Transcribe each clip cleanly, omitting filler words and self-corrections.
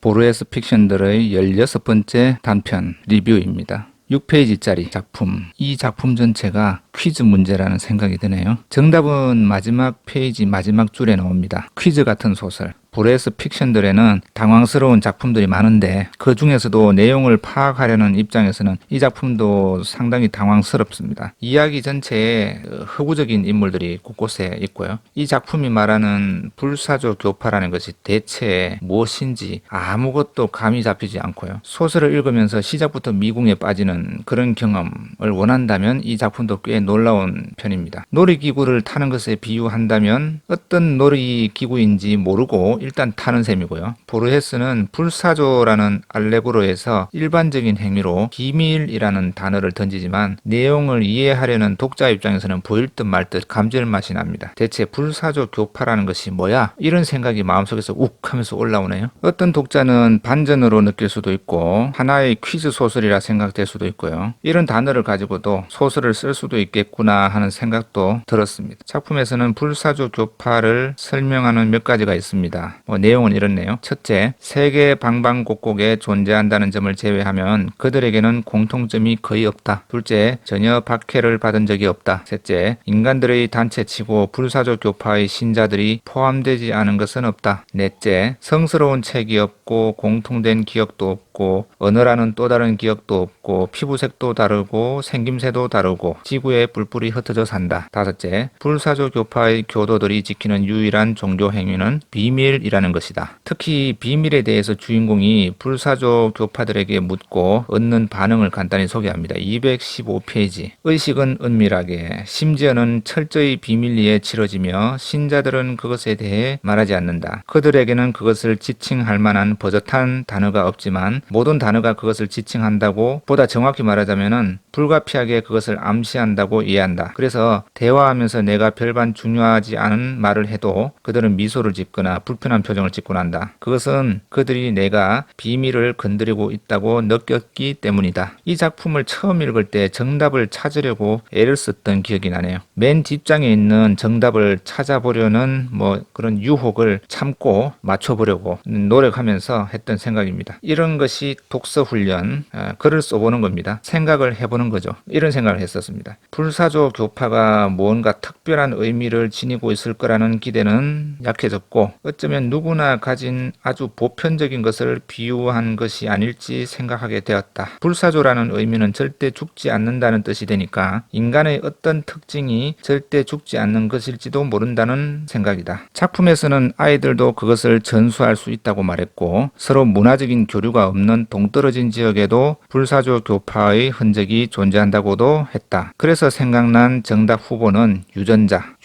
보르헤스 픽션들의 16번째 단편 리뷰입니다. 6페이지짜리 작품, 이 작품 전체가 퀴즈 문제라는 생각이 드네요. 정답은 마지막 페이지 마지막 줄에 나옵니다. 퀴즈 같은 소설. 보르헤스 픽션들에는 당황스러운 작품들이 많은데 그 중에서도 내용을 파악하려는 입장에서는 이 작품도 상당히 당황스럽습니다. 이야기 전체에 허구적인 인물들이 곳곳에 있고요. 이 작품이 말하는 불사조 교파라는 것이 대체 무엇인지 아무것도 감이 잡히지 않고요. 소설을 읽으면서 시작부터 미궁에 빠지는 그런 경험을 원한다면 이 작품도 꽤 놀라운 편입니다. 놀이기구를 타는 것에 비유한다면 어떤 놀이기구인지 모르고 일단 타는 셈이고요. 보르헤스는 불사조라는 알레고로에서 일반적인 행위로 비밀이라는 단어를 던지지만 내용을 이해하려는 독자 입장에서는 보일 듯 말 듯 감질맛이 납니다. 대체 불사조 교파라는 것이 뭐야? 이런 생각이 마음속에서 욱 하면서 올라오네요. 어떤 독자는 반전으로 느낄 수도 있고 하나의 퀴즈 소설이라 생각될 수도 있고요. 이런 단어를 가지고도 소설을 쓸 수도 있겠구나 하는 생각도 들었습니다. 작품에서는 불사조 교파를 설명하는 몇 가지가 있습니다. 내용은 이렇네요. 첫째, 세계 방방곡곡에 존재한다는 점을 제외하면 그들에게는 공통점이 거의 없다. 둘째, 전혀 박해를 받은 적이 없다. 셋째, 인간들의 단체치고 불사조 교파의 신자들이 포함되지 않은 것은 없다. 넷째, 성스러운 책이 없고 공통된 기억도 없고 언어라는 또 다른 기억도 없고 피부색도 다르고 생김새도 다르고 지구에 뿔뿔이 흩어져 산다. 다섯째, 불사조 교파의 교도들이 지키는 유일한 종교 행위는 비밀이라는 것이다. 특히 비밀에 대해서 주인공이 불사조 교파들에게 묻고 얻는 반응을 간단히 소개합니다. 215페이지. 의식은 은밀하게, 심지어는 철저히 비밀리에 치러지며 신자들은 그것에 대해 말하지 않는다. 그들에게는 그것을 지칭할 만한 버젓한 단어가 없지만 모든 단어가 그것을 지칭한다고, 보다 정확히 말하자면은 불가피하게 그것을 암시한다고 이해한다. 그래서 대화하면서 내가 별반 중요하지 않은 말을 해도 그들은 미소를 짓거나 불편한 표정을 짓곤 한다. 그것은 그들이 내가 비밀을 건드리고 있다고 느꼈기 때문이다. 이 작품을 처음 읽을 때 정답을 찾으려고 애를 썼던 기억이 나네요. 맨 뒷장에 있는 정답을 찾아보려는 그런 유혹을 참고 맞춰보려고 노력하면서 했던 생각입니다. 이런 것이 독서 훈련, 글을 써보는 겁니다. 생각을 해보는 거죠. 이런 생각을 했었습니다. 불사조 교파가 무언가 특별한 의미를 지니고 있을 거라는 기대는 약해졌고 어쩌면 누구나 가진 아주 보편적인 것을 비유한 것이 아닐지 생각하게 되었다. 불사조라는 의미는 절대 죽지 않는다는 뜻이 되니까 인간의 어떤 특징이 절대 죽지 않는 것일지도 모른다는 생각이다. 작품에서는 아이들도 그것을 전수할 수 있다고 말했고 서로 문화적인 교류가 없는 동떨어진 지역에도 불사조 교파의 흔적이 존재한다고도 했다. 그래서 생각난 정답 후보는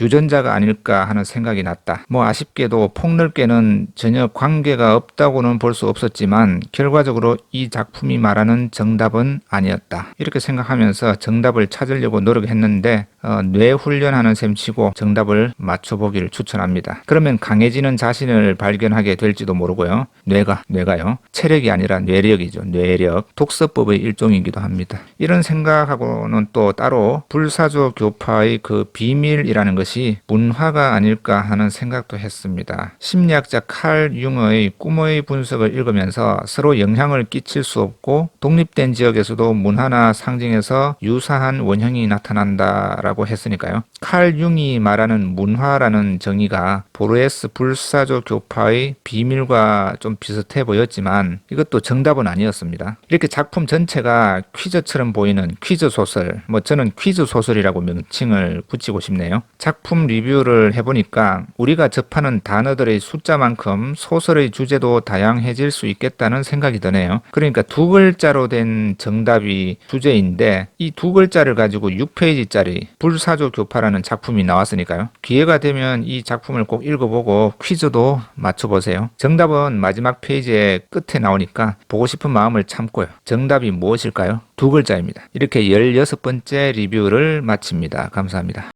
유전자가 아닐까 하는 생각이 났다. 아쉽게도 폭넓게는 전혀 관계가 없다고는 볼 수 없었지만 결과적으로 이 작품이 말하는 정답은 아니었다. 이렇게 생각하면서 정답을 찾으려고 노력했는데 뇌 훈련하는 셈치고 정답을 맞춰보기를 추천합니다. 그러면 강해지는 자신을 발견하게 될지도 모르고요. 뇌가요. 체력이 아니라 뇌력이죠. 뇌력. 독서법의 일종이기도 합니다. 이런 생각하고는 또 따로 불사조 교파의 그 비밀이라는 것이 문화가 아닐까 하는 생각도 했습니다. 심리학자 칼 융의 꿈의 분석을 읽으면서 서로 영향을 끼칠 수 없고 독립된 지역에서도 문화나 상징에서 유사한 원형이 나타난다라고 했으니까요. 칼 융이 말하는 문화라는 정의가 보르헤스 불사조 교파의 비밀과 좀 비슷해 보였지만 이것도 정답은 아니었습니다. 이렇게 작품 전체가 퀴즈처럼 보이는 퀴즈 소설, 저는 퀴즈 소설이라고 명칭을 붙이고 싶네요. 작품 리뷰를 해보니까 우리가 접하는 단어들의 숫자만큼 소설의 주제도 다양해질 수 있겠다는 생각이 드네요. 그러니까 두 글자로 된 정답이 주제인데 이 두 글자를 가지고 6페이지짜리 불사조 교파라는 작품이 나왔으니까요. 기회가 되면 이 작품을 꼭 읽어보고 퀴즈도 맞춰보세요. 정답은 마지막 페이지의 끝에 나오니까 보고 싶은 마음을 참고요. 정답이 무엇일까요? 두 글자입니다. 이렇게 16번째 리뷰를 마칩니다. 감사합니다.